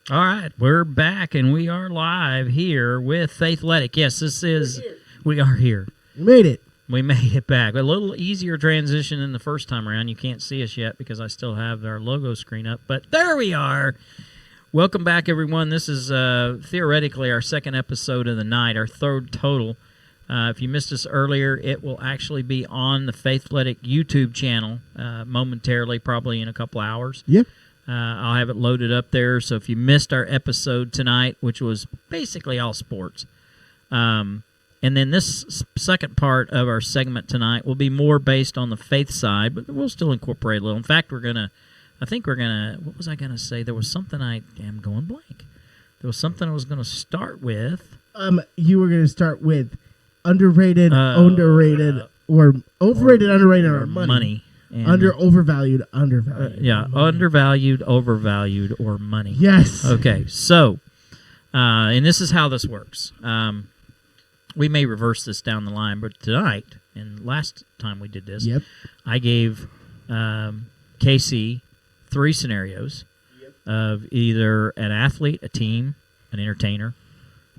All right, we're back, and we are live here with Faithletic. Yes, we are here. We made it. We made it back. A little easier transition than the first time around. You can't see us yet because I still have our logo screen up, but there we are. Welcome back, everyone. This is theoretically our second episode of the night, our third total. If you missed us earlier, it will actually be on the Faithletic YouTube channel momentarily, probably in a couple hours. Yep. I'll have it loaded up there, so if you missed our episode tonight, which was basically all sports, and then this second part of our segment tonight will be more based on the faith side, but we'll still incorporate a little. In fact, what was I going to say? There was something I am going blank. There was something I was going to start with. You were going to start with underrated, underrated, or overrated, underrated, or money. Overvalued, undervalued. Undervalued, overvalued, or money. Yes. Okay, so, and this is how this works. We may reverse this down the line, but tonight, and last time we did this, I gave KC 3 scenarios of either an athlete, a team, an entertainer.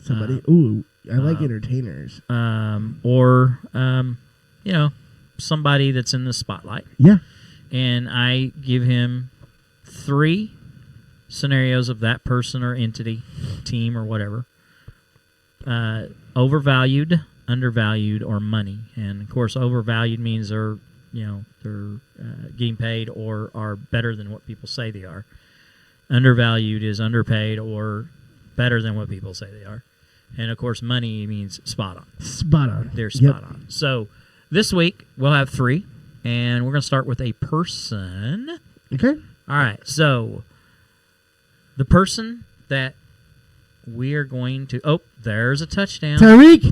Somebody. Ooh, I like entertainers. Or, somebody that's in the spotlight. Yeah. And I give him 3 scenarios of that person or entity, team or whatever. Overvalued, undervalued, or money. And of course, overvalued means they're getting paid or are better than what people say they are. Undervalued is underpaid or better than what people say they are. And of course, money means spot on. Spot on. They're spot on. So this week, we'll have 3, and we're going to start with a person. Okay. All right, so the person that we are going to... Oh, there's a touchdown. Tyreek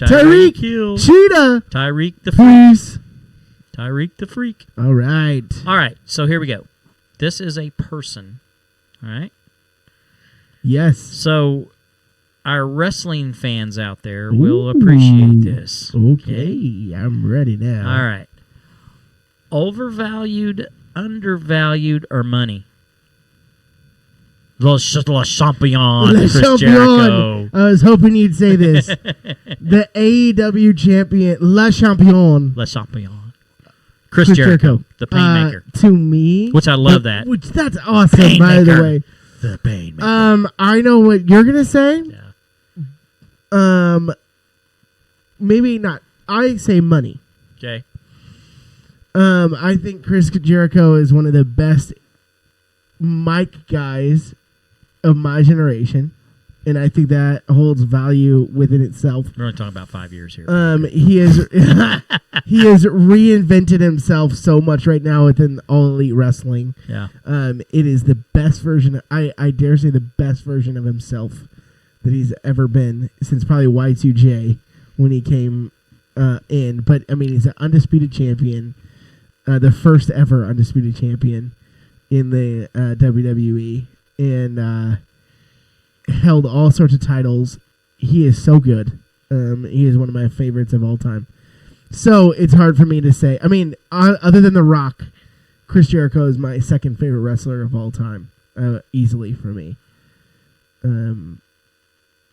Hill. Cheetah. Tyreek the Freak. Tyreek the Freak. All right. All right, so here we go. This is a person, all right? Yes. So our wrestling fans out there will appreciate this. Okay, I'm ready now. All right. Overvalued, undervalued, or money? Le Champion, Chris Jericho. I was hoping you'd say this. The AEW champion, Le Champion. Le Champion. Chris Jericho, the Painmaker. To me. Which I love that. Which that's awesome, by the way. The Painmaker. I know what you're going to say. Yeah. Maybe not. I say money. Okay. I think Chris Jericho is one of the best mic guys of my generation, and I think that holds value within itself. We're only talking about 5 years here. He has reinvented himself so much right now within All Elite Wrestling. Yeah. It is the best version. I dare say the best version of himself that he's ever been since probably Y2J when he came in. But, I mean, he's an undisputed champion, the first ever undisputed champion in the WWE, and held all sorts of titles. He is so good. He is one of my favorites of all time. So it's hard for me to say. I mean, other than The Rock, Chris Jericho is my second favorite wrestler of all time, easily for me.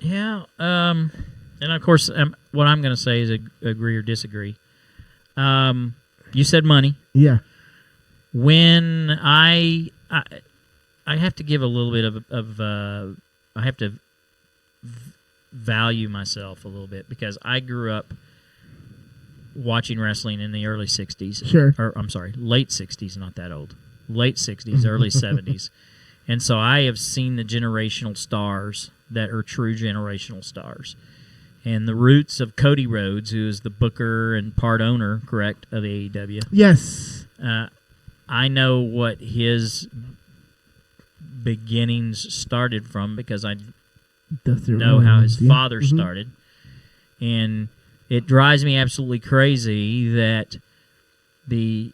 Yeah, and of course, what I'm going to say is agree or disagree. You said money. Yeah. When I have to give a little bit of I have to value myself a little bit because I grew up watching wrestling in the early 60s. Sure. Or, I'm sorry, late 60s, not that old. Late 60s, early 70s. And so I have seen the generational stars that are true generational stars. And the roots of Cody Rhodes, who is the booker and part owner, correct, of the AEW. Yes. I know what his beginnings started from because I know how his father started. And it drives me absolutely crazy that the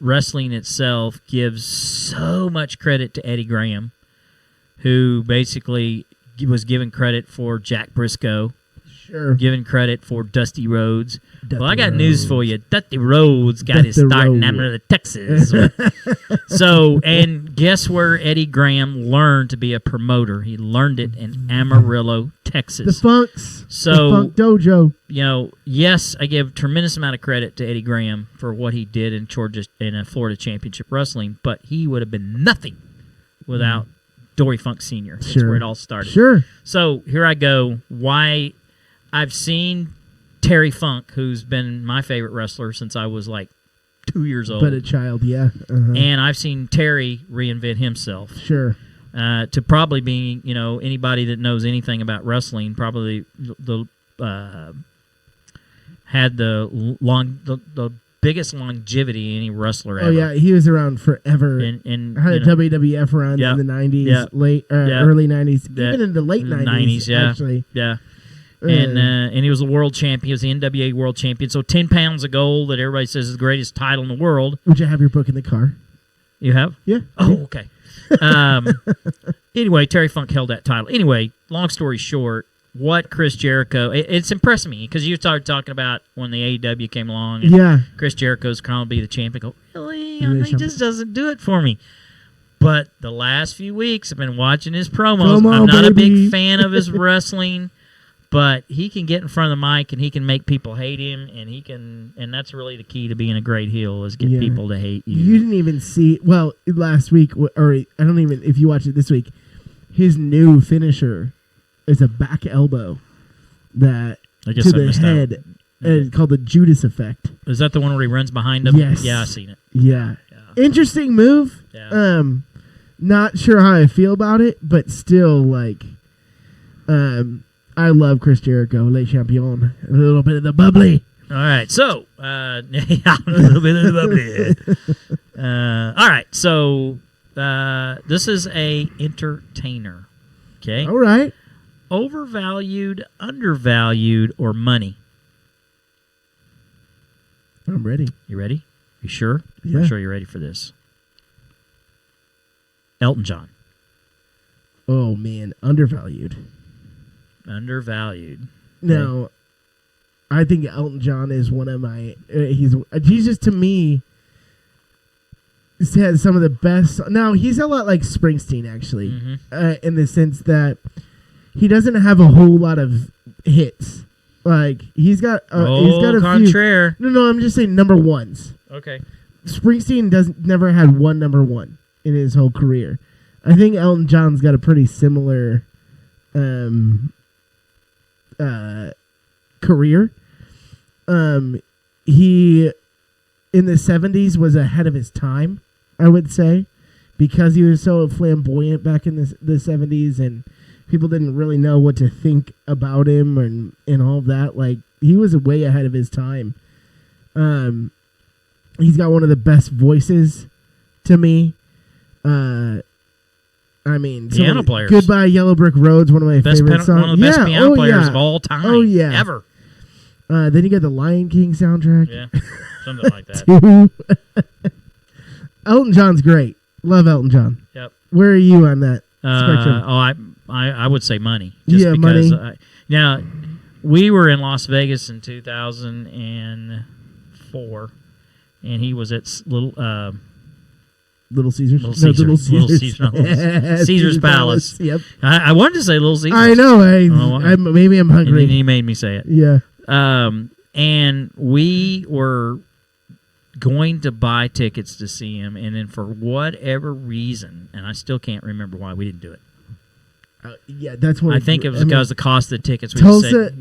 wrestling itself gives so much credit to Eddie Graham, who basically was given credit for Jack Briscoe Sure. giving credit for Dusty Rhodes. Dusty Well, I got Rhodes. news for you. Dusty Rhodes got his Dusty start in Rhodes. Amarillo, Texas. So, and guess where Eddie Graham learned to be a promoter? He learned it in Amarillo, Texas. The Funks. So, the Funk Dojo. You know, yes, I give tremendous amount of credit to Eddie Graham for what he did in Georgia in Florida Championship Wrestling, but he would have been nothing without Dory Funk Sr. That's Sure. where it all started. Sure. So here I go. Why I've seen Terry Funk, who's been my favorite wrestler since I was like 2 years old. But a child, yeah. Uh-huh. And I've seen Terry reinvent himself. Sure. To probably be, you know, anybody that knows anything about wrestling, probably had the biggest longevity any wrestler ever. Oh yeah, he was around forever. And had a WWF run in the 90s, early 90s, even in the late 90s. Yeah, actually. Yeah. And he was a world champion. He was the NWA world champion. So 10 pounds of gold that everybody says is the greatest title in the world. Would you have your book in the car? You have? Yeah. Oh, okay. Anyway, Terry Funk held that title. Anyway, long story short, what Chris Jericho, it's impressed me because you started talking about when the AEW came along. And Yeah. Chris Jericho's going to be the champion. Go, really? He just doesn't do it for me. But the last few weeks, I've been watching his promos. Come on, I'm not baby. a big fan of his wrestling, but he can get in front of the mic and he can make people hate him, and that's really the key to being a great heel is get people to hate you. You didn't even see, last week, or I don't even, if you watch it this week, his new finisher is a back elbow that I guess to I the missed head. that. It's called the Judas effect. Is that the one where he runs behind him? Yes. Yeah, I've seen it. Yeah. Yeah. Interesting move. Yeah. Not sure how I feel about it, but still, like, I love Chris Jericho, Le Champion. A little bit of the bubbly. All right, so a little bit of the bubbly. All right, so this is a entertainer. Okay. All right. Overvalued, undervalued, or money? I'm ready. You ready? You sure? Yeah. I'm sure you're ready for this. Elton John. Oh, man. Undervalued. Undervalued. No, I think Elton John is one of my. He's just to me. He has some of the best. Now he's a lot like Springsteen, actually, in the sense that he doesn't have a whole lot of hits. Like he's got a contraire. few. No, I'm just saying number ones. Okay. Springsteen never had one number one in his whole career. I think Elton John's got a pretty similar career. He in the 70s was ahead of his time, I would say, because he was so flamboyant back in the 70s and people didn't really know what to think about him and all of that. Like he was way ahead of his time. He's got one of the best voices to me. I mean, piano players. Goodbye Yellow Brick Road's one of my favorite songs. One of the best piano players of all time. Oh yeah, ever. Then you got the Lion King soundtrack. Yeah, something like that. Elton John's great. Love Elton John. Yep. Where are you on that spectrum? I would say money. Just because, money. Now, we were in Las Vegas in 2004, and he was at Little Caesars. Little Caesar's Palace. Yep. I wanted to say Little Caesars. I know. Maybe I'm hungry. And he made me say it. Yeah. And we were going to buy tickets to see him, and then for whatever reason, and I still can't remember why we didn't do it. Yeah, that's what I think it was because the cost of the tickets. Tulsa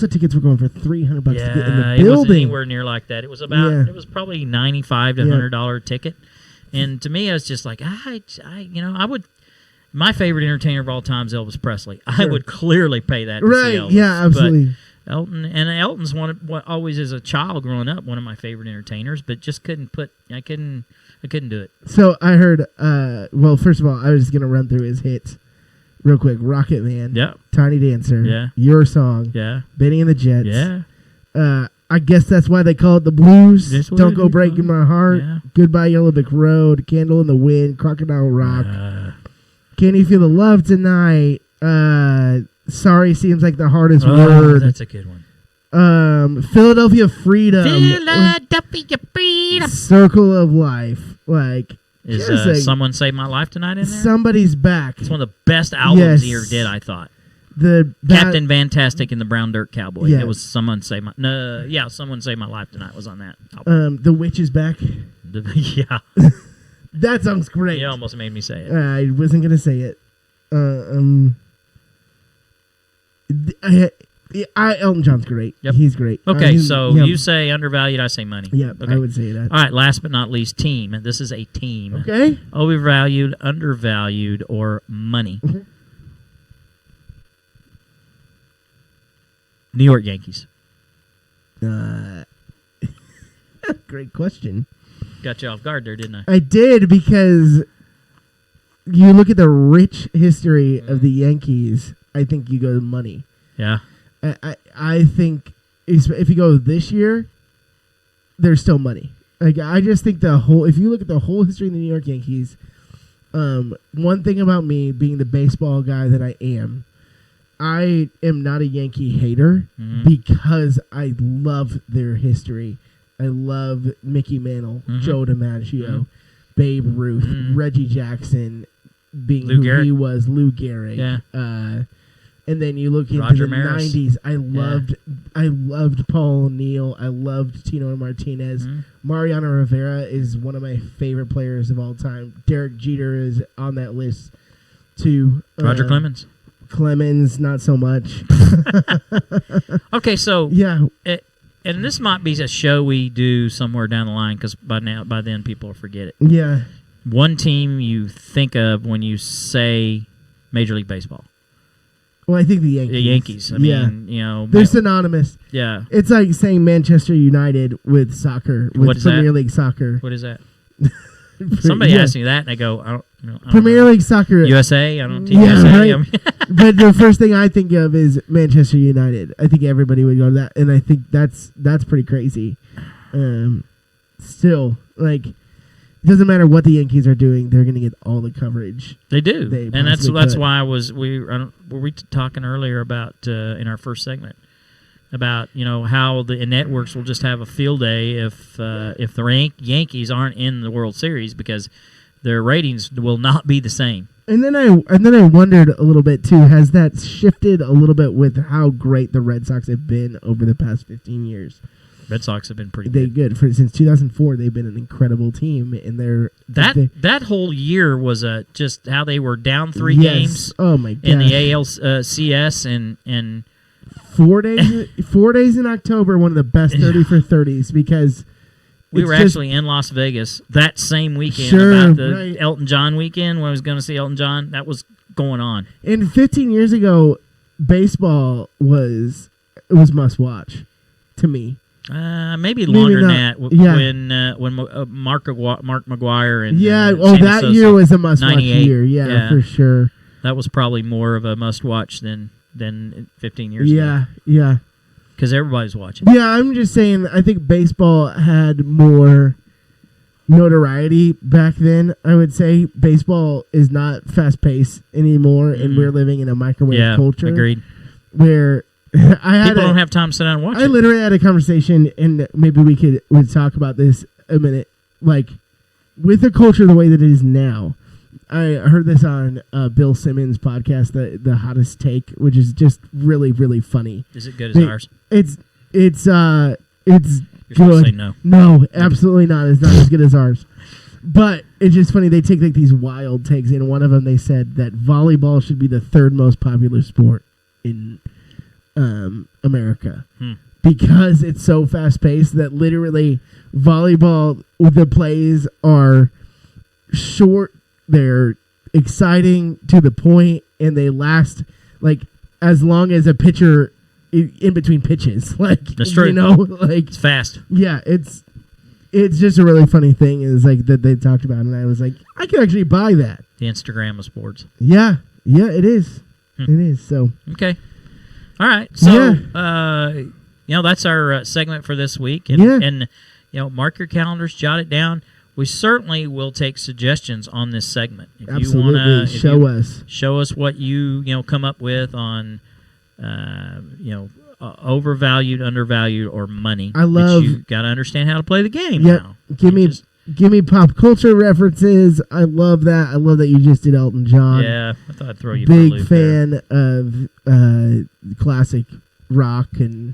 tickets were going for $300 to get in the building. It wasn't anywhere near like that. It was about. It was probably $95 to $100 ticket. And to me, I was just like, I would. My favorite entertainer of all time is Elvis Presley. I would clearly pay that. To see Elvis. Yeah, absolutely. But Elton's always as a child growing up one of my favorite entertainers, but just couldn't do it. So I heard. Well, first of all, I was just gonna run through his hits real quick. Rocket Man. Yeah. Tiny Dancer. Yeah. Your Song. Yeah. Benny and the Jets. Yeah. I guess that's why they call it the blues. Don't Go is, Breaking My Heart. Yeah. Goodbye Yellow Brick Road. Candle in the Wind. Crocodile Rock. Can You Feel the Love Tonight? Sorry seems like the hardest Oh, word. that's a good one. Philadelphia Freedom. Philadelphia Freedom. Circle of Life. Like, Is just like, Someone Saved My Life Tonight in there? somebody's back. It's one of the best albums he ever did, I thought. Captain Fantastic and the Brown Dirt Cowboy. Yeah. It was Someone Saved My... Someone Saved My Life Tonight was on that album. The Witch is Back. Yeah. That song's great. You almost made me say it. I wasn't gonna say it. Elton John's great. Yep. He's great. Okay, so you say undervalued, I say money. Yeah, okay. I would say that. All right, last but not least, team. This is a team. Okay. Overvalued, undervalued, or money. Mm-hmm. New York Yankees. Great question. Got you off guard there, didn't I? I did, because you look at the rich history of the Yankees, I think you go to money. Yeah. I think if you go this year, there's still money. Like, I just think if you look at the whole history of the New York Yankees, one thing about me being the baseball guy that I am not a Yankee hater because I love their history. I love Mickey Mantle, Joe DiMaggio, Babe Ruth, Reggie Jackson, being Lou who Gehrig. he was, Lou Gehrig. Yeah. And then you look into Roger the Maris. 90s. I loved Paul O'Neill. I loved Tino Martinez. Mariano Rivera is one of my favorite players of all time. Derek Jeter is on that list too. Roger Clemens. Clemens, not so much. Okay, so Yeah. And this might be a show we do somewhere down the line, because by then people will forget it. Yeah. One team you think of when you say Major League Baseball. Well, I think the Yankees. The Yankees. I mean, you know. They're synonymous. Yeah. It's like saying Manchester United with soccer, What with is Premier that? League soccer. What is that? Somebody asked me that, and I go, I don't know. Premier League soccer. USA? I don't know. Yeah, USA. right. I mean- But the first thing I think of is Manchester United. I think everybody would go to that, and I think that's pretty crazy. Still, like, it doesn't matter what the Yankees are doing; they're going to get all the coverage. They do, They and that's possibly could. why were we talking earlier about in our first segment about how the networks will just have a field day if the Yankees aren't in the World Series, because their ratings will not be the same. And then I wondered a little bit too. Has that shifted a little bit with how great the Red Sox have been over the past 15 years? Red Sox have been pretty good. Since 2004, they've been an incredible team, and that whole year was just how they were down 3 yes. games. Oh my god! In the ALCS and 4 days in October, one of the best 30 for 30s, because we were actually in Las Vegas that same weekend about the Elton John weekend when I was going to see Elton John. That was going on. And 15 years ago, baseball was must watch to me. Maybe longer than that. Yeah. When Mark McGuire and that Sosa, year was a must watch 98. year. Yeah, for sure. That was probably more of a must watch than 15 years ago. Yeah. Because everybody's watching. Yeah, I'm just saying, I think baseball had more notoriety back then. I would say baseball is not fast paced anymore, and we're living in a microwave culture. Agreed. Where people don't have time to sit down and watch it. I literally had a conversation, and maybe we would talk about this a minute. Like, with the culture the way that it is now, I heard this on Bill Simmons' podcast, the Hottest Take, which is just really, really funny. Is it good as ours? It's You're supposed good. to say no. No, absolutely not. It's not as good as ours. But it's just funny. They take like these wild takes. In one of them, they said that volleyball should be the 3rd most popular sport in America because it's so fast paced that literally volleyball, the plays are short. They're exciting to the point, and they last like as long as a pitcher in between pitches. Like, that's true. Like, it's fast. Yeah, it's just a really funny thing is like that they talked about, and I was like, I could actually buy that. The Instagram of sports. Yeah, it is. It is. So okay, all right. So that's our segment for this week, and mark your calendars, jot it down. We certainly will take suggestions on this segment. If absolutely, you want to show us what you come up with on overvalued, undervalued, or money. I love. You got to understand how to play the game. Yep. Now. Give me pop culture references. I love that. I love that you just did Elton John. Yeah, I thought I'd throw you. Big fan of classic rock and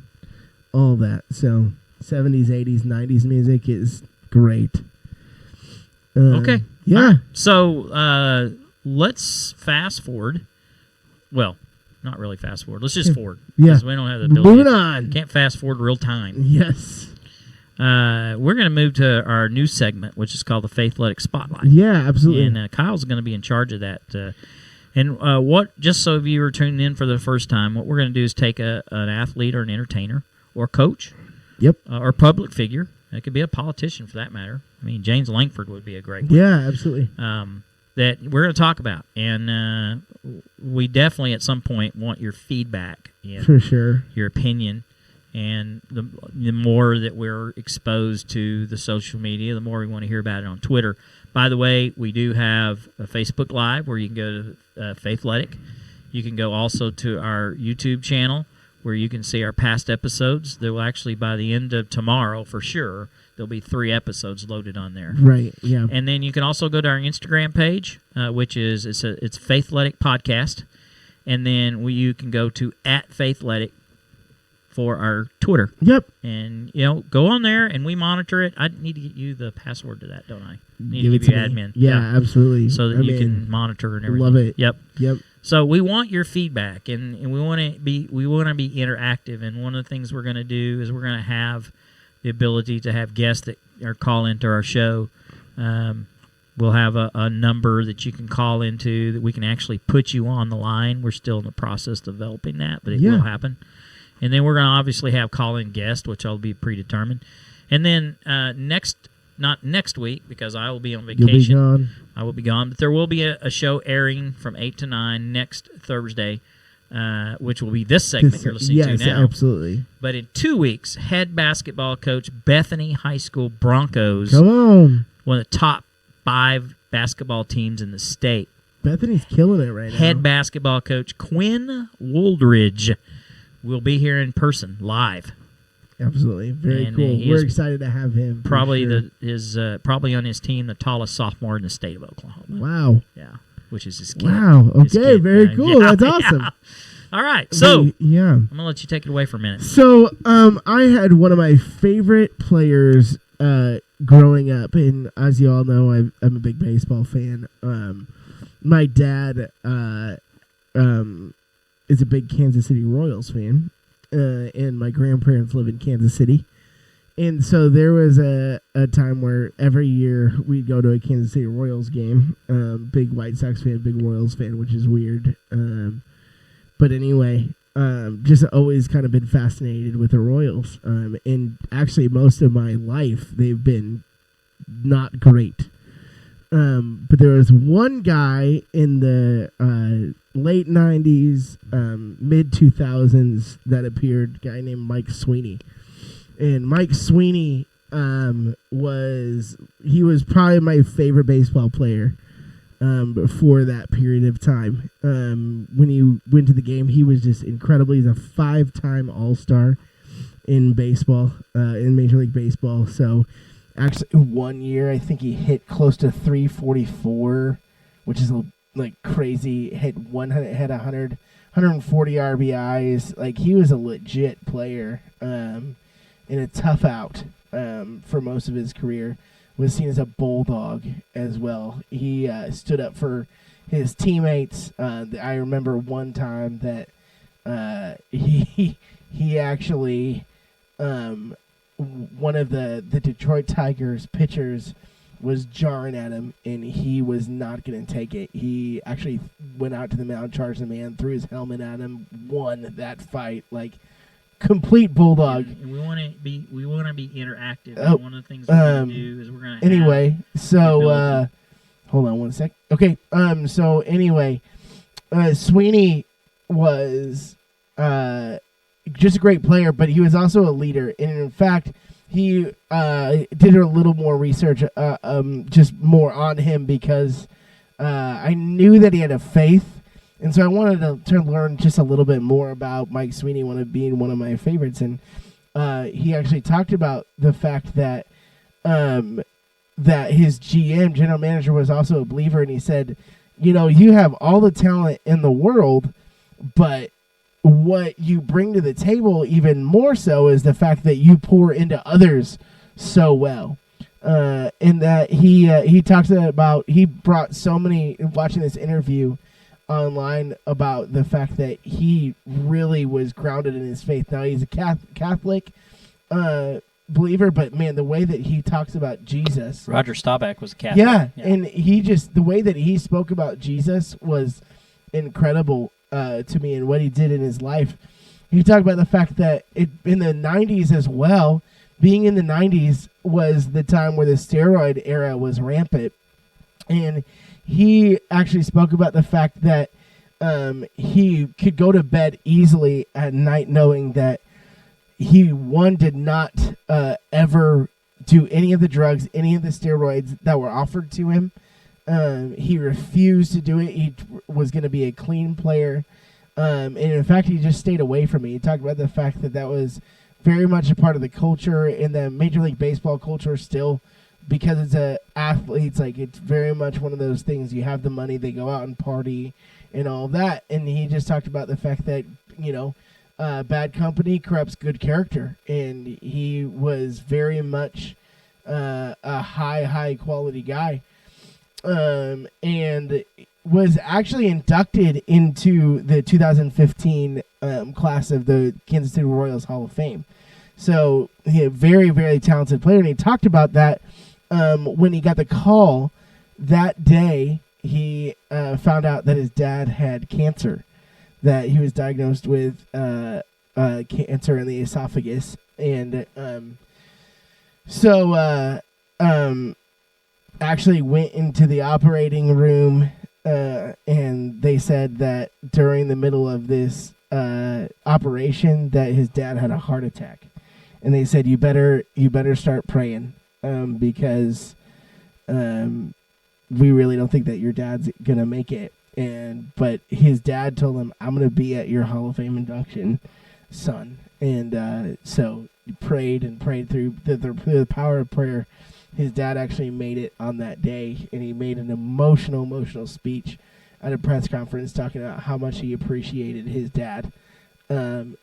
all that. So 70s, 80s, 90s music is great. Okay. Yeah. Right. So let's fast forward. Well, not really fast forward. Let's just forward. Yeah. Because we don't have the ability. Moving on. Can't fast forward real time. Yes. We're going to move to our new segment, which is called the Faithletic Spotlight. Yeah, absolutely. And Kyle's going to be in charge of that. Just so if you were tuning in for the first time, what we're going to do is take an athlete or an entertainer or coach. Yep. Or public figure. It could be a politician for that matter. I mean, James Langford would be a great one. Yeah, absolutely. That we're going to talk about. And we definitely at some point want your feedback. For sure. Your opinion. And the more that we're exposed to the social media, the more we want to hear about it on Twitter. By the way, we do have a Facebook Live where you can go to Faithletic. You can go also to our YouTube channel where you can see our past episodes. There will actually, by the end of tomorrow, for sure, there'll be 3 episodes loaded on there. Right, yeah. And then you can also go to our Instagram page, which is it's Faithletic Podcast. And then you can go to @Faithletic for our Twitter. Yep. And, go on there, and we monitor it. I need to get you the password to that, don't I? Need Give to give you me. admin. Yeah, absolutely. So that you can monitor and everything. Love it. Yep. Yep. So we want your feedback, and we want to be interactive. And one of the things we're going to do is we're going to have the ability to have guests that call into our show. We'll have a number that you can call into that we can actually put you on the line. We're still in the process of developing that, but it will happen. And then we're going to obviously have call-in guests, which will be predetermined. And then not next week, because I will be on vacation. You'll be gone. I will be gone. But there will be a show airing from 8 to 9 next Thursday, which will be this segment you're listening to now. Yes, absolutely. But in 2 weeks, head basketball coach Bethany High School Broncos. Come on. One of the top 5 basketball teams in the state. Bethany's killing it right now. Head basketball coach Quinn Wooldridge will be here in person, live. Absolutely, very cool. We're excited to have him. Probably probably on his team the tallest sophomore in the state of Oklahoma. Wow. Yeah, which is his kid. Wow. Okay, very cool. That's awesome. Yeah. All right, so yeah, I'm gonna let you take it away for a minute. So, I had one of my favorite players growing up, and as you all know, I'm a big baseball fan. My dad is a big Kansas City Royals fan, and my grandparents live in Kansas City. And so there was a time where every year we'd go to a Kansas City Royals game. Big White Sox fan, big Royals fan, which is weird. But anyway, just always kind of been fascinated with the Royals. And actually most of my life they've been not great. But there was one guy in the late 90s, mid 2000s that appeared, a guy named Mike Sweeney. And Mike Sweeney was probably my favorite baseball player for that period of time. When he went to the game, he was just incredible. He's a 5-time All-Star in baseball, in Major League Baseball. So actually, 1 year, I think he hit close to 344, which is like crazy. Hit 140 RBIs. Like, he was a legit player. And a tough out for most of his career. Was seen as a bulldog as well. He stood up for his teammates. I remember one time that he actually one of the Detroit Tigers pitchers was jarring at him, and he was not going to take it. He actually went out to the mound, charged the man, threw his helmet at him, won that fight. Like, complete bulldog. And we want to be interactive. One of the things we're going to do is we're going to anyway. So hold on one sec. Okay. So anyway, Sweeney was just a great player, but he was also a leader. And in fact, he did a little more research, just more on him, because I knew that he had a faith, And so I wanted to learn just a little bit more about Mike Sweeney, being one of my favorites. And he actually talked about the fact that that his general manager, was also a believer, and he said, you have all the talent in the world, but what you bring to the table even more so is the fact that you pour into others so well. In that he talks about, he brought so many, watching this interview online, about the fact that he really was grounded in his faith. Now, he's a Catholic believer, but man, the way that he talks about Jesus. Roger Staubach was a Catholic. Yeah, and the way that he spoke about Jesus was incredible to me, and what he did in his life. He talked about the fact that in the 90s as well, being in the 90s was the time where the steroid era was rampant. And he actually spoke about the fact that he could go to bed easily at night knowing that he, did not ever do any of the drugs, any of the steroids that were offered to him. He refused to do it. He was going to be a clean player. And in fact, he just stayed away from it. He talked about the fact that was very much a part of the culture in the Major League Baseball culture still, because it's a athletes, like it's very much one of those things. You have the money, they go out and party and all that. And he just talked about the fact that, bad company corrupts good character. And he was very much a high quality guy. And was actually inducted into the 2015 class of the Kansas City Royals Hall of Fame. So he a very, very talented player, and he talked about that when he got the call that day. He found out that his dad had cancer, that he was diagnosed with cancer in the esophagus, and actually went into the operating room, and they said that during the middle of this operation that his dad had a heart attack. And they said, you better start praying, because we really don't think that your dad's going to make it. But his dad told him, I'm going to be at your Hall of Fame induction, son. And so he prayed through the power of prayer. His dad actually made it on that day, and he made an emotional speech at a press conference talking about how much he appreciated his dad, and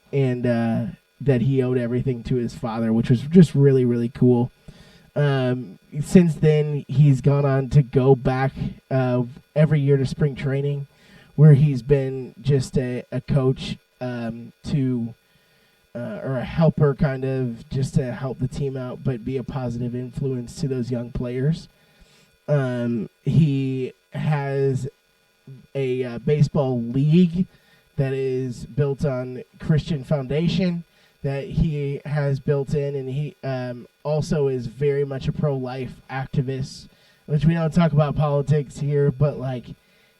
that he owed everything to his father, which was just really, really cool. Since then, he's gone on to go back every year to spring training, where he's been just a coach or a helper, kind of, just to help the team out, but be a positive influence to those young players. He has a baseball league that is built on Christian foundation that he has built in, and he also is very much a pro-life activist, which we don't talk about politics here, but like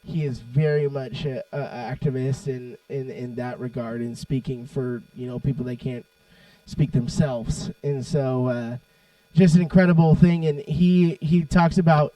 he is very much an activist in that regard, and speaking for people that can't speak themselves. And so just an incredible thing. And he talks about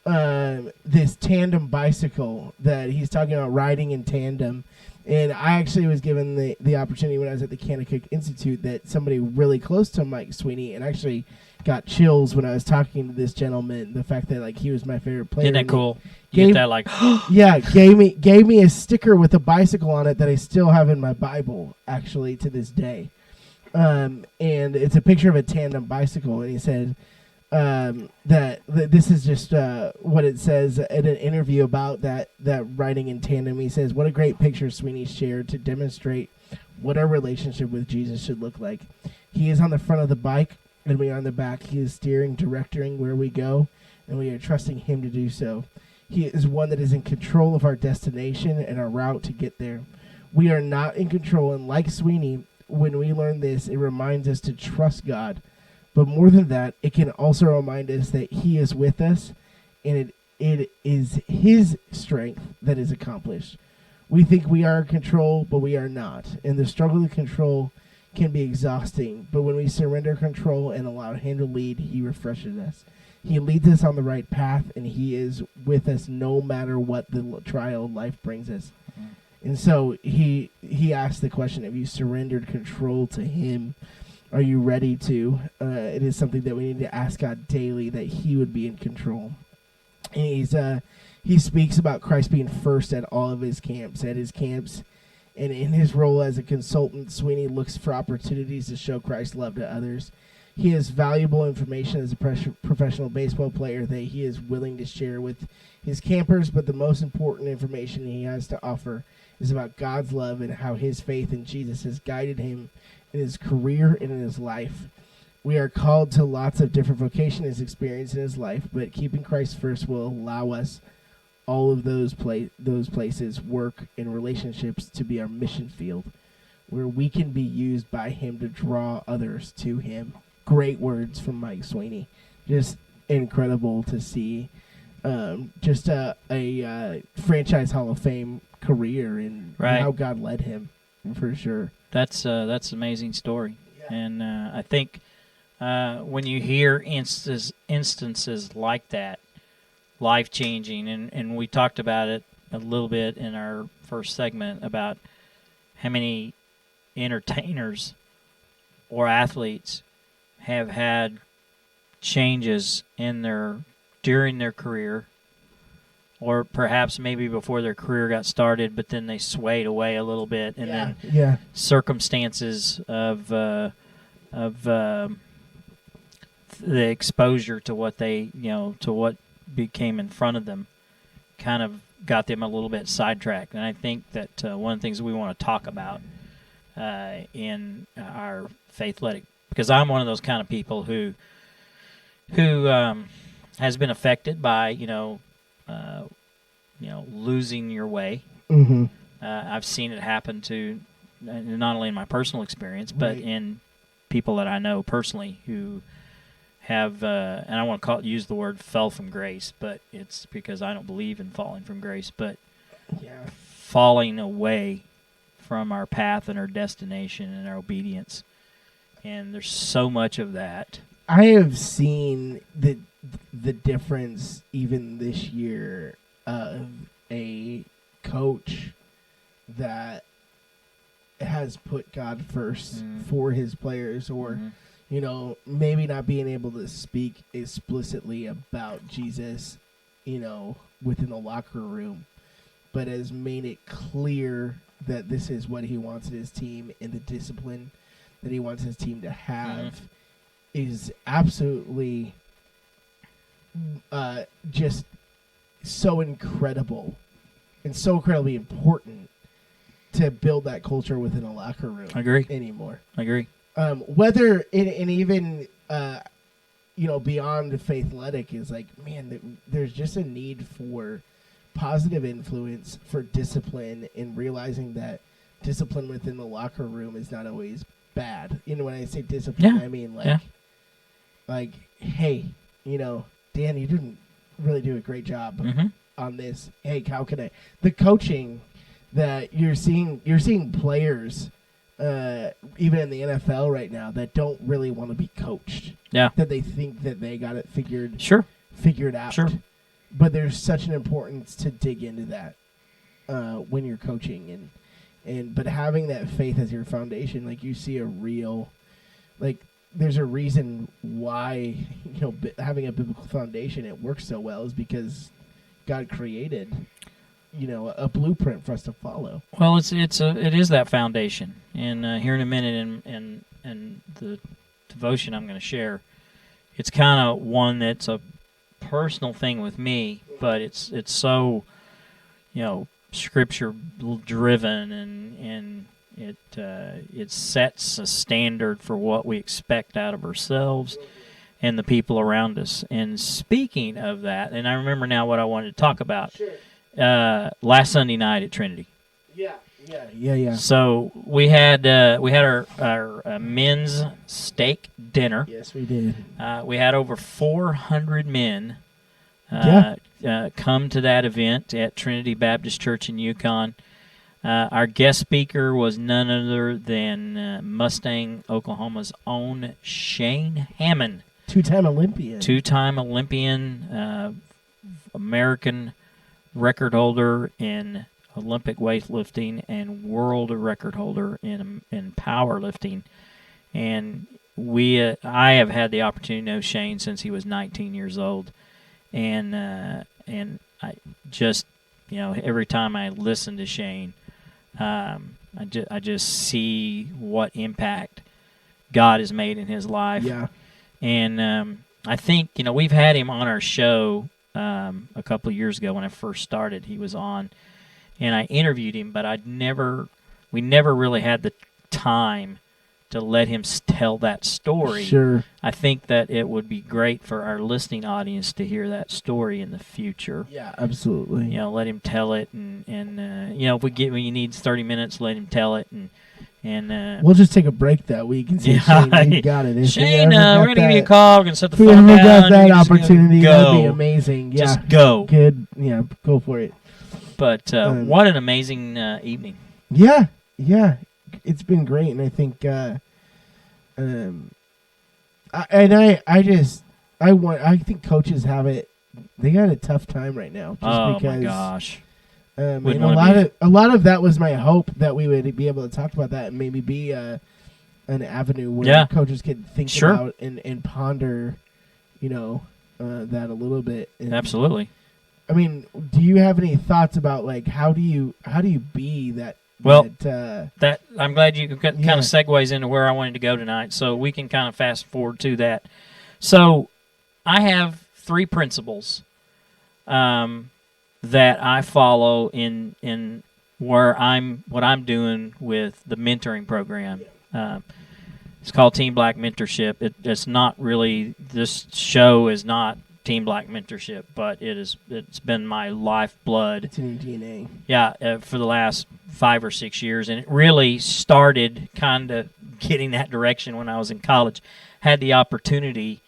this tandem bicycle that he's talking about, riding in tandem. And I actually was given the opportunity when I was at the Kanakuk Institute that somebody really close to Mike Sweeney, and actually got chills when I was talking to this gentleman, the fact that like he was my favorite player. Isn't that cool? You get that like yeah, gave me a sticker with a bicycle on it that I still have in my Bible, actually, to this day. And it's a picture of a tandem bicycle, and he said that this is just what it says in an interview about that riding in tandem. He says, what a great picture Sweeney shared to demonstrate what our relationship with Jesus should look like. He is on the front of the bike, and we are on the back. He is steering, directing where we go, and we are trusting him to do so. He is one that is in control of our destination and our route to get there. We are not in control, and like Sweeney, when we learn this, it reminds us to trust God. But more than that, it can also remind us that he is with us, and it is his strength that is accomplished. We think we are in control, but we are not. And the struggle to control can be exhausting, but when we surrender control and allow him to lead, he refreshes us. He leads us on the right path, and he is with us no matter what the trial of life brings us. And so he asked the question, have you surrendered control to him? Are you ready to? It is something that we need to ask God daily, that he would be in control. And he speaks about Christ being first at all of his camps, and in his role as a consultant, Sweeney looks for opportunities to show Christ's love to others. He has valuable information as a professional baseball player that he is willing to share with his campers, but the most important information he has to offer is about God's love and how his faith in Jesus has guided him in his career and in his life. We are called to lots of different vocations his experience in his life, but keeping Christ first will allow us all of those places, work, and relationships to be our mission field, where we can be used by him to draw others to him. Great words from Mike Sweeney. Just incredible to see. Just a franchise Hall of Fame career and how God led him, for sure. That's an amazing story. Yeah. And I think when you hear instances like that, life-changing, and we talked about it a little bit in our first segment about how many entertainers or athletes have had changes during their career, or perhaps maybe before their career got started, but then they swayed away a little bit, and then circumstances of the exposure to what what became in front of them kind of got them a little bit sidetracked. And I think that one of the things we want to talk about in our Faithletic, because I'm one of those kind of people who has been affected by losing your way. Mm-hmm. I've seen it happen to not only in my personal experience, but in people that I know personally who have, and I want to use the word fell from grace, but it's because I don't believe in falling from grace, but falling away from our path and our destination and our obedience. And there's so much of that. I have seen the difference even this year of a coach that has put God first for his players, or maybe not being able to speak explicitly about Jesus, within the locker room, but has made it clear that this is what he wants in his team, and the discipline that he wants his team to have is absolutely just so incredible and so incredibly important to build that culture within a locker room. I agree. Anymore. I agree. Whether and even beyond Faithletic is like, man, there's just a need for positive influence, for discipline, and realizing that discipline within the locker room is not always bad. When I say discipline, I mean like, hey, Dan, you didn't really do a great job on this. Hey, how can I? The coaching that you're seeing players, even in the NFL right now, that don't really want to be coached. Yeah. That they think that they got it figured out. Sure. But there's such an importance to dig into that when you're coaching, but having that faith as your foundation, like you see a real, like there's a reason why having a biblical foundation, it works so well, is because God created a blueprint for us to follow. Well, it is that foundation, and here in a minute, and the devotion I'm going to share, it's kind of one that's a personal thing with me, but it's so scripture driven, and it sets a standard for what we expect out of ourselves and the people around us. And speaking of that, and I remember now what I wanted to talk about. Sure. Last Sunday night at Trinity. Yeah. So we had our men's steak dinner. Yes, we did. We had over 400 men come to that event at Trinity Baptist Church in Yukon. Our guest speaker was none other than Mustang, Oklahoma's own Shane Hammond. Two-time Olympian, American record holder in Olympic weightlifting and world record holder in powerlifting. And I have had the opportunity to know Shane since he was 19 years old, and I just, every time I listen to Shane, I just see what impact God has made in his life. Yeah. And I think, we've had him on our show a couple of years ago when I first started. He was on, and I interviewed him, but we never really had the time to let him tell that story. Sure. I think that it would be great for our listening audience to hear that story in the future. Yeah, absolutely. Let him tell it, and if when you need 30 minutes, let him tell it, and we'll just take a break that week and say, Shane, you got it. Shane, we're going to give you a call. We're going to set the phone down. If we ever got that opportunity, that'd be amazing. Yeah. Just go. Good. Yeah, go for it. But what an amazing evening. Yeah. It's been great, and I think I think coaches have it. They got a tough time right now. Just because, my gosh! And a lot of that was my hope that we would be able to talk about that and maybe be an avenue where coaches could think about and ponder, that a little bit. And, absolutely. I mean, do you have any thoughts about how do you be that? Well, that I'm glad you kind of segues into where I wanted to go tonight, so we can kind of fast forward to that. So, I have 3 principles that I follow in what I'm doing with the mentoring program. It's called Team Black Mentorship. It's not really, this show is not Team Black Mentorship, but it's been my lifeblood. It's in your DNA. Yeah, for the last 5 or 6 years, and it really started kind of getting that direction when I was in college. Had the opportunity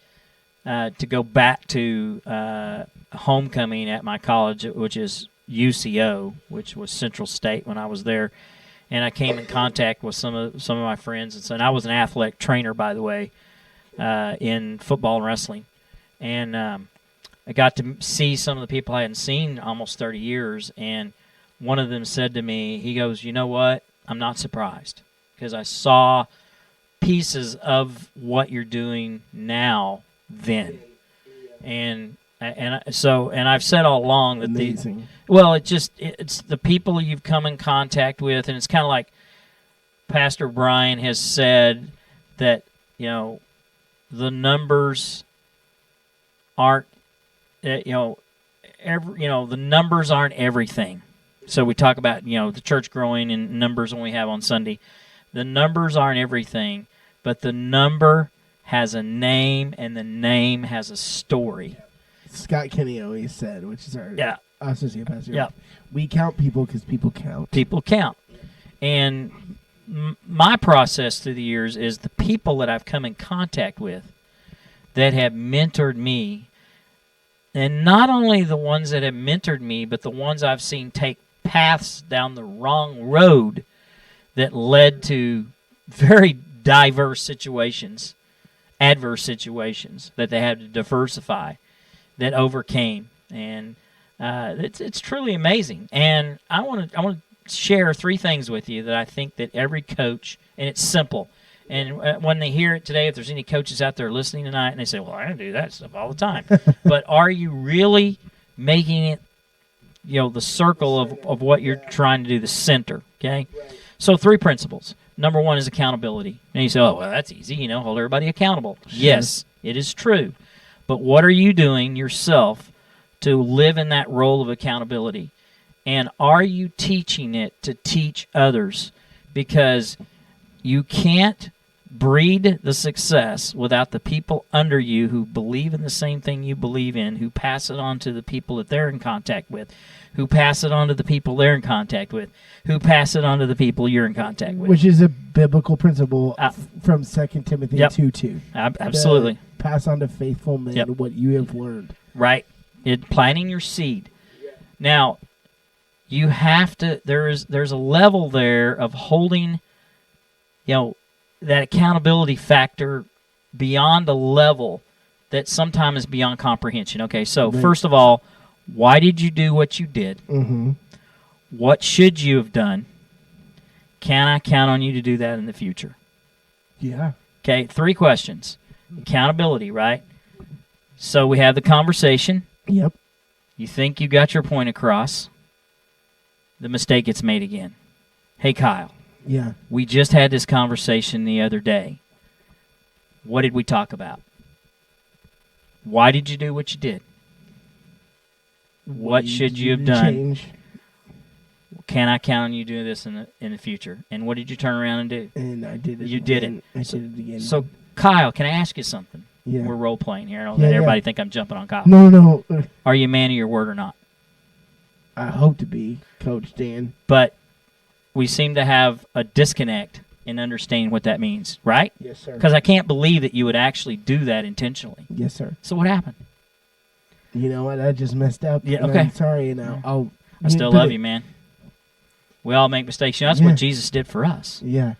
to go back to homecoming at my college, which is UCO, which was Central State when I was there, and I came in contact with some of my friends, and I was an athletic trainer, by the way, in football and wrestling. And I got to see some of the people I hadn't seen almost 30 years, and one of them said to me, he goes, "You know what? I'm not surprised, because I saw pieces of what you're doing now then." And I've said all along that it's the people you've come in contact with, and it's kind of like Pastor Brian has said that, the numbers aren't, the numbers aren't everything. So we talk about, the church growing in numbers when we have on Sunday. The numbers aren't everything, but the number has a name, and the name has a story. Scott Kenny always said, which is our associate pastor. Yeah. We count people because people count. People count. And my process through the years is the people that I've come in contact with that have mentored me, and not only the ones that have mentored me, but the ones I've seen take paths down the wrong road that led to very diverse situations, adverse situations that they had to diversify, that overcame. And it's truly amazing. And I want to share 3 things with you that I think that every coach, and it's simple. And when they hear it today, if there's any coaches out there listening tonight, and they say, "Well, I don't do that stuff all the time," but are you really making it, the circle of what you're trying to do, the center? Okay, so 3 principles. Number 1 is accountability. And you say, "Oh, well, that's easy. Hold everybody accountable." Sure. Yes, it is true. But what are you doing yourself to live in that role of accountability? And are you teaching it to teach others? Because you can't breed the success without the people under you who believe in the same thing you believe in, who pass it on to the people that they're in contact with, who pass it on to the people they're in contact with, who pass it on to the people you're in contact with. Which is a biblical principle from 2 Timothy 2:2. Absolutely. Pass on to faithful men what you have learned. Right. Planting your seed. Yeah. Now, you have to, there's a level there of holding, that accountability factor beyond a level that sometimes is beyond comprehension. Okay, so first of all, why did you do what you did? Mm-hmm. What should you have done? Can I count on you to do that in the future? Yeah. Okay, 3 questions. Accountability, right? So we have the conversation. Yep. You think you got your point across. The mistake gets made again. Hey, Kyle. Yeah. We just had this conversation the other day. What did we talk about? Why did you do what you did? What should you have done? Change. Can I count on you doing this in the future? And what did you turn around and do? And I did it. You did again. it. I did it again. So, Kyle, can I ask you something? Yeah. We're role playing here. I don't Yeah, let yeah. everybody think I'm jumping on Kyle. No. Are you a man of your word or not? I hope to be, Coach Dan. But we seem to have a disconnect in understanding what that means, right? Yes, sir. Because I can't believe that you would actually do that intentionally. Yes, sir. So what happened? You know what? I just messed up. Yeah, and okay. I'm sorry, and I'll. I still love you, man. We all make mistakes. You know, that's Yeah. what Jesus did for us. Yeah.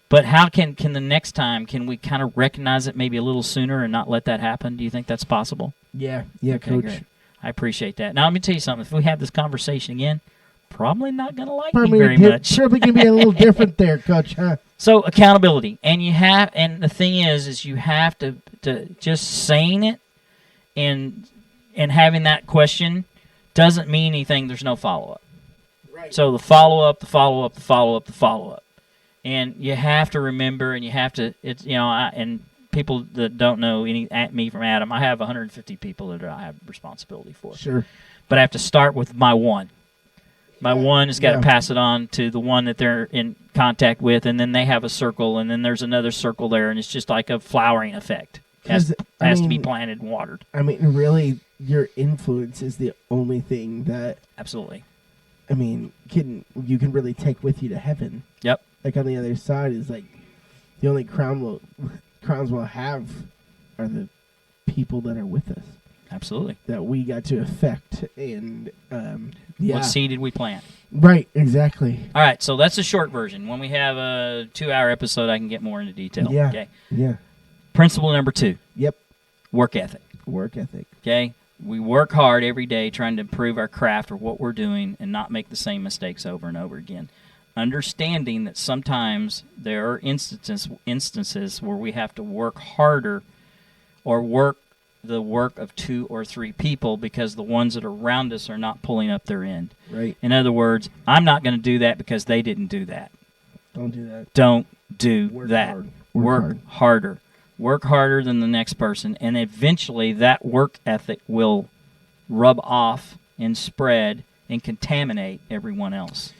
But how can the next time, can we kind of recognize it maybe a little sooner and not let that happen? Do you think that's possible? Yeah, Okay, Coach. great. I appreciate that. Now, let me tell you something. If we have this conversation again, probably not going to like Probably me very much. Probably gonna be a little different there, Coach. Huh? So accountability, and the thing is you have to just saying it and having that question doesn't mean anything. There's no follow up. Right. So the follow up, and you have to remember, and you have to. It's and people that don't know me from Adam, I have 150 people that I have responsibility for. Sure. But I have to start with my one. My one has got to Yeah. pass it on to the one that they're in contact with, and then they have a circle, and then there's another circle there, and it's just like a flowering effect. It has to be planted and watered. I mean, really, your influence is the only thing that Absolutely. I mean you can really take with you to heaven. Yep. Like on the other side is like the only crowns we'll have are the people that are with us Absolutely. that we got to affect, and yeah. What seed did we plant? Right, exactly. All right, so that's a short version. When we have a 2-hour episode, I can get more into detail. Yeah. Okay. Yeah. Principle number 2, Yep. work ethic. Work ethic. Okay? We work hard every day trying to improve our craft or what we're doing and not make the same mistakes over and over again. Understanding that sometimes there are instances where we have to work harder or work the work of 2 or 3 people because the ones that are around us are not pulling up their end. Right. In other words, I'm not going to do that because they didn't do that. Don't do that. Don't do Work that. hard. Work harder. Work harder than the next person, and eventually that work ethic will rub off and spread and contaminate everyone else.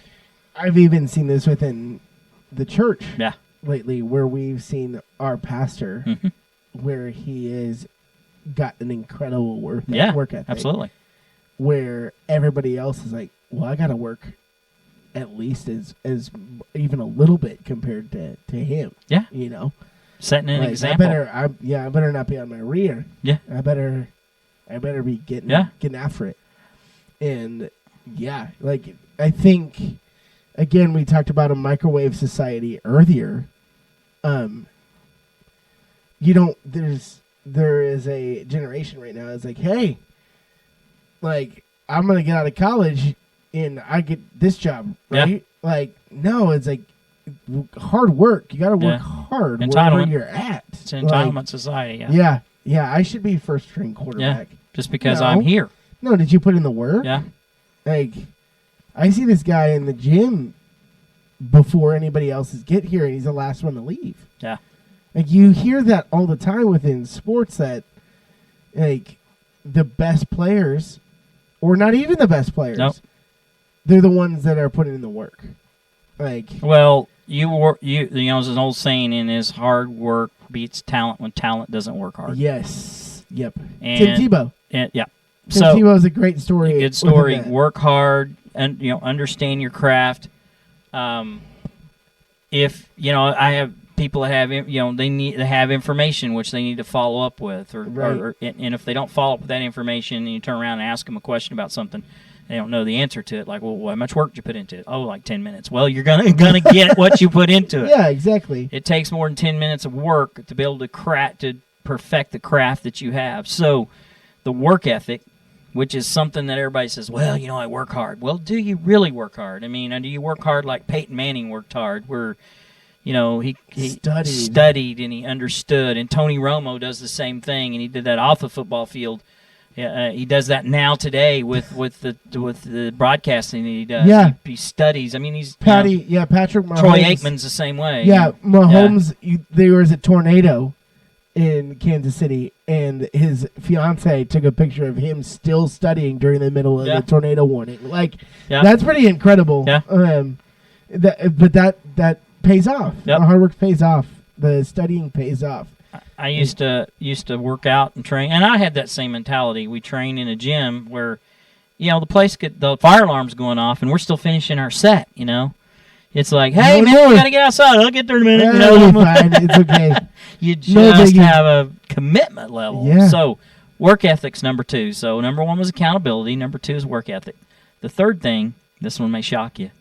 I've even seen this within the church Yeah. lately, where we've seen our pastor, Mhm. where he has got an incredible work ethic. Absolutely. Where everybody else is like, well, I got to work at least as even a little bit compared to him. Yeah. You know, Setting an like, example. I better not be on my rear. Yeah. I better be getting after it. And yeah, like I think again we talked about a microwave society earlier. There is a generation right now that's like, hey, like I'm gonna get out of college and I get this job, right? Yeah. Like, no, it's like hard work. You got to work hard wherever Entitlement. you're at. It's an entitlement society. Yeah. Yeah. I should be first string quarterback. Just because No. I'm here. No, did you put in the work? Yeah. Like, I see this guy in the gym before anybody else get here, and he's the last one to leave. Yeah. Like, you hear that all the time within sports that, like, the best players, or not even the best players, Nope. they're the ones that are putting in the work. Like, Well, there's an old saying in is hard work beats talent when talent doesn't work hard. yes. Yep. And, Tim Tebow. Yeah. Tim So Tebow's a great story. good within story. that. Work hard and understand your craft. If I have people that have they need to have information which they need to follow up with, and if they don't follow up with that information, and you turn around and ask them a question about something, they don't know the answer to it. Like, well, how much work did you put into it? Oh, like 10 minutes. Well, you're gonna get what you put into it. Yeah, exactly. It takes more than 10 minutes of work to be able to perfect the craft that you have. So, the work ethic, which is something that everybody says, well, I work hard. Well, do you really work hard? I mean, do you work hard like Peyton Manning worked hard, where, he studied and he understood. And Tony Romo does the same thing, and he did that off the football field. He does that now today with the broadcasting that he does. Yeah. He studies. I mean, he's Patrick Mahomes. Troy Aikman's the same way. Yeah, Mahomes. There was a tornado in Kansas City, and his fiance took a picture of him still studying during the middle of the tornado warning. That's pretty incredible. Yeah. That pays off. Yep. The hard work pays off. The studying pays off. I used to work out and train, and I had that same mentality. We train in a gym where, the fire alarm's going off, and we're still finishing our set. It's like, hey man, we gotta get outside. I'll get there in a minute. It'll be fine. It's okay. You just have a commitment level. Yeah. So work ethic's number 2. So number 1 was accountability. Number 2 is work ethic. The third thing, this one may shock you,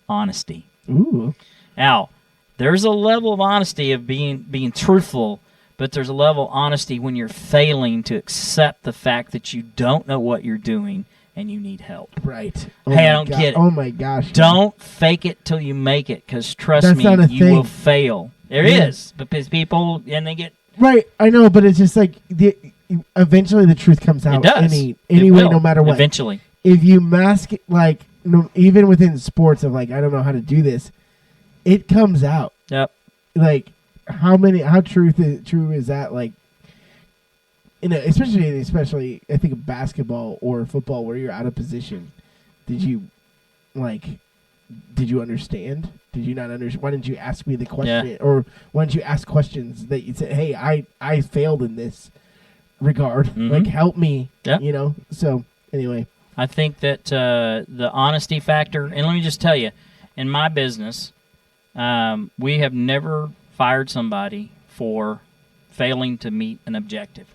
honesty. Ooh. Now, there's a level of honesty of being truthful, but there's a level of honesty when you're failing to accept the fact that you don't know what you're doing and you need help. Right. Hey, I don't get it. Oh, my gosh. Don't fake it till you make it, because trust That's me, not a you thing. will fail. There is, because people, and they get... Right, I know, but it's just like eventually the truth comes out. It does. Anyway, no matter what. Eventually. If you mask it, even within sports of I don't know how to do this, it comes out. Yep. How true is that? Especially I think of basketball or football where you're out of position. Did you understand? Did you not understand? Why didn't you ask me the question? Yeah. Or why didn't you ask questions that you said, hey, I failed in this regard. Mm-hmm. Help me. Yeah. So anyway. I think that the honesty factor, and let me just tell you, in my business, we have never fired somebody for failing to meet an objective.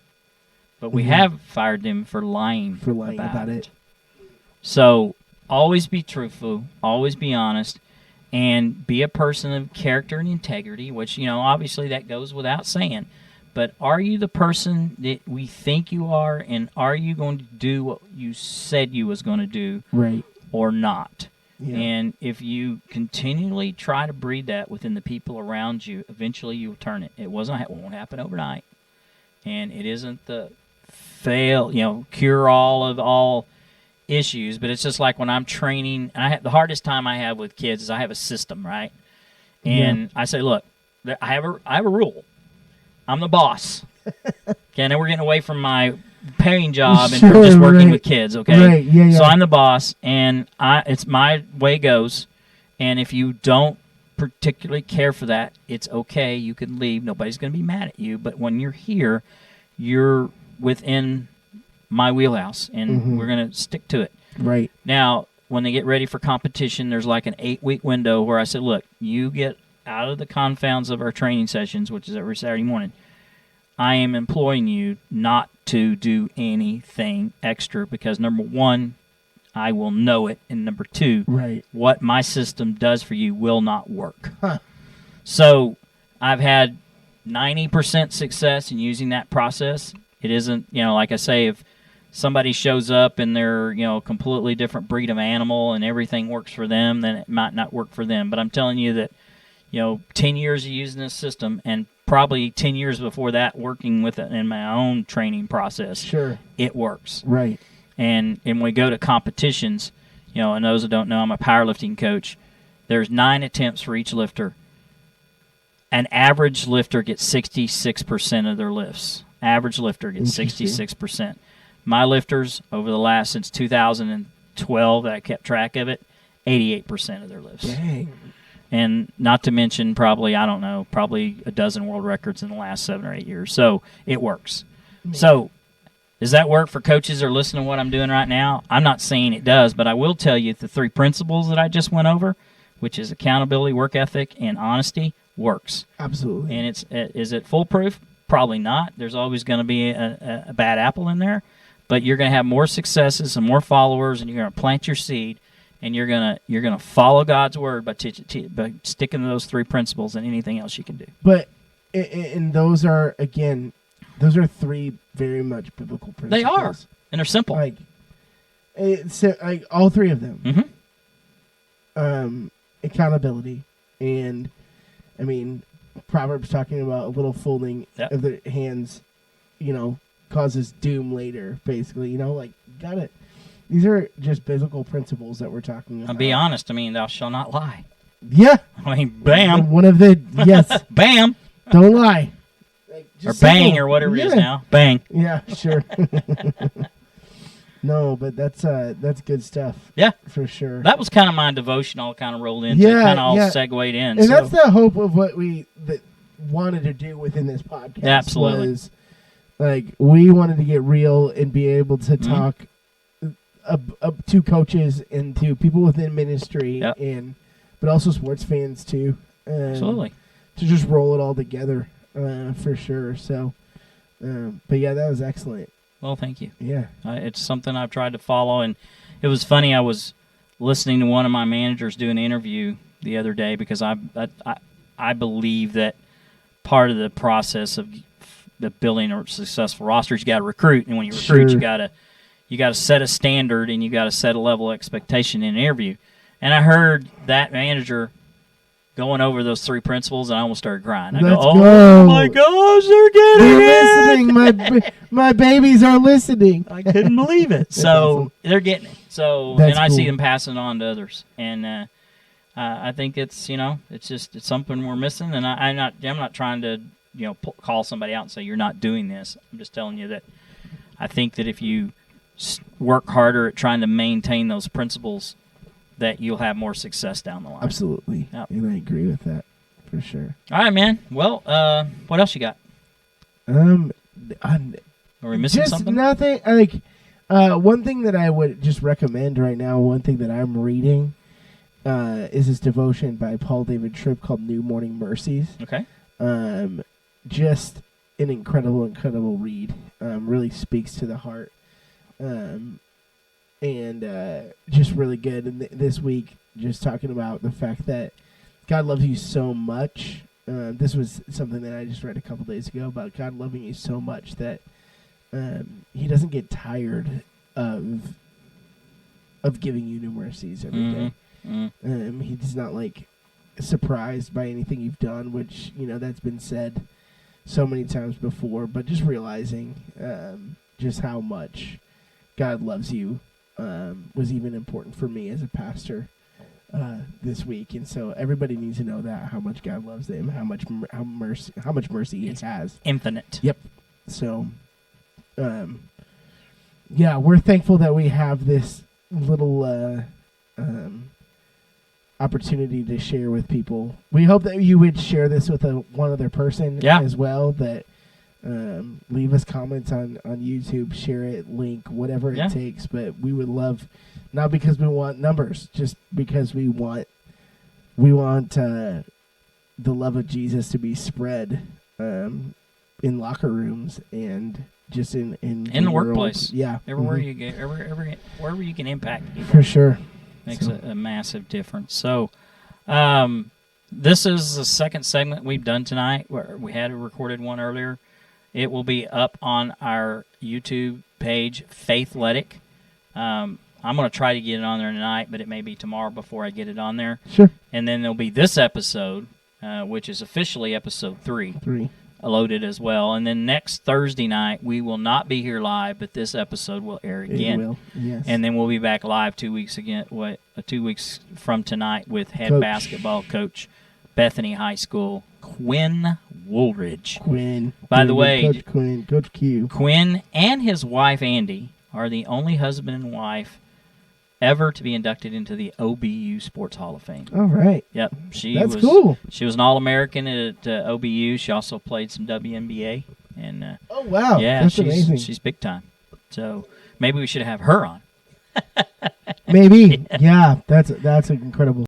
But we have fired them for lying about it. So always be truthful, always be honest, and be a person of character and integrity, which, obviously that goes without saying. But are you the person that we think you are, and are you going to do what you said you was going to do, right, or not? Yeah. And if you continually try to breed that within the people around you, eventually you will turn it. It won't happen overnight, and it isn't the cure-all of all issues. But it's just like when I'm training, and the hardest time I have with kids is I have a system, right? And I say, look, I have a rule. I'm the boss. Okay, now we're getting away from my paying job and from just working with kids, okay? Right, yeah. So I'm the boss, and it's my way goes. And if you don't particularly care for that, it's okay. You can leave. Nobody's going to be mad at you. But when you're here, you're within my wheelhouse, and we're going to stick to it. Right. Now, when they get ready for competition, there's like an 8-week window where I said, look, you get out of the confounds of our training sessions, which is every Saturday morning. I am employing you not to do anything extra because, number 1, I will know it, and number 2, right, what my system does for you will not work. Huh. So I've had 90% success in using that process. It isn't, like I say, if somebody shows up and they're, a completely different breed of animal and everything works for them, then it might not work for them. But I'm telling you that, 10 years of using this system, and probably 10 years before that working with it in my own training process, sure, it works. Right. And when we go to competitions, and those that don't know, I'm a powerlifting coach. There's 9 attempts for each lifter. An average lifter gets 66% of their lifts. Average lifter gets 66%. My lifters, over the last, since 2012, that I kept track of it, 88% of their lifts. Dang. And not to mention probably a dozen world records in the last 7 or 8 years. So it works. Man. So does that work for coaches that are listening to what I'm doing right now? I'm not saying it does, but I will tell you the 3 principles that I just went over, which is accountability, work ethic, and honesty, works. Absolutely. And is it foolproof? Probably not. There's always going to be a bad apple in there, but you're going to have more successes and more followers, and you're going to plant your seed. And you're gonna follow God's word by sticking to those 3 principles and anything else you can do. But and those are 3 very much biblical principles. They are, and they're simple. It's like all three of them. Mm-hmm. Accountability, and I mean, Proverbs talking about a little folding of the hands, causes doom later. Basically, like got it. These are just biblical principles that we're talking about. I'll be honest. I mean, thou shalt not lie. Yeah. I mean, bam. One of the yes. Bam. Don't lie. Or bang, or whatever it is now. Bang. Yeah, sure. No, but that's good stuff. Yeah, for sure. That was kind of my devotional. Kind of rolled into. Kind of all segued in. And that's the hope of what we wanted to do within this podcast. Absolutely. Was like we wanted to get real and be able to talk to coaches and to people within ministry, but also sports fans too. Absolutely. To just roll it all together, for sure. So, but yeah, that was excellent. Well, thank you. Yeah. It's something I've tried to follow, and it was funny. I was listening to one of my managers do an interview the other day because I believe that part of the process of the building a successful roster is you got to recruit, and when you recruit, you got to set a standard and you got to set a level of expectation in an interview. And I heard that manager going over those three principles, and I almost started crying. I go, my gosh, they're getting listening. My babies are listening. I couldn't believe it. So awesome. They're getting it. So That's and I cool. see them passing it on to others, and I think it's it's something we're missing. And I'm not trying to call somebody out and say you're not doing this. I'm just telling you that I think that if you work harder at trying to maintain those principles, that you'll have more success down the line. Absolutely. Yep. And I agree with that for sure. All right, man. Well, what else you got? Are we missing just something? Nothing. Like one thing that I would just recommend right now, one thing that I'm reading is this devotion by Paul David Tripp called New Morning Mercies. Okay. Just an incredible read. Really speaks to the heart. And just really good. And this week, just talking about the fact that God loves you so much. This was something that I just read a couple days ago about God loving you so much that He doesn't get tired of giving you new mercies every day. Mm-hmm. He's not surprised by anything you've done, which that's been said so many times before. But just realizing just how much God loves you. Was even important for me as a pastor this week, and so everybody needs to know that how much God loves them, how much mercy He has, infinite. Yep. So, yeah, we're thankful that we have this little opportunity to share with people. We hope that you would share this with one other person as well. That. Leave us comments on YouTube, share it, link, whatever it takes. But we would love, not because we want numbers, just because we want the love of Jesus to be spread in locker rooms and just in the workplace. Yeah, everywhere you get, wherever you can impact people. For sure, makes a massive difference. So, this is the second segment we've done tonight. Where we had a recorded one earlier. It will be up on our YouTube page, Faithletic. I'm going to try to get it on there tonight, but it may be tomorrow before I get it on there. Sure. And then there'll be this episode, which is officially episode 3. Loaded as well. And then next Thursday night, we will not be here live, but this episode will air again. It will, yes. And then we'll be back live 2 weeks again. 2 weeks from tonight with head basketball coach, Bethany High School, Quinn Woolridge. By the way, Coach Q. Quinn and his wife Andy are the only husband and wife ever to be inducted into the OBU Sports Hall of Fame. All right. Yep. That's cool. She was an All-American at OBU. She also played some WNBA. And oh wow! Yeah, that's amazing. She's big time. So maybe we should have her on. Maybe. Yeah, that's incredible.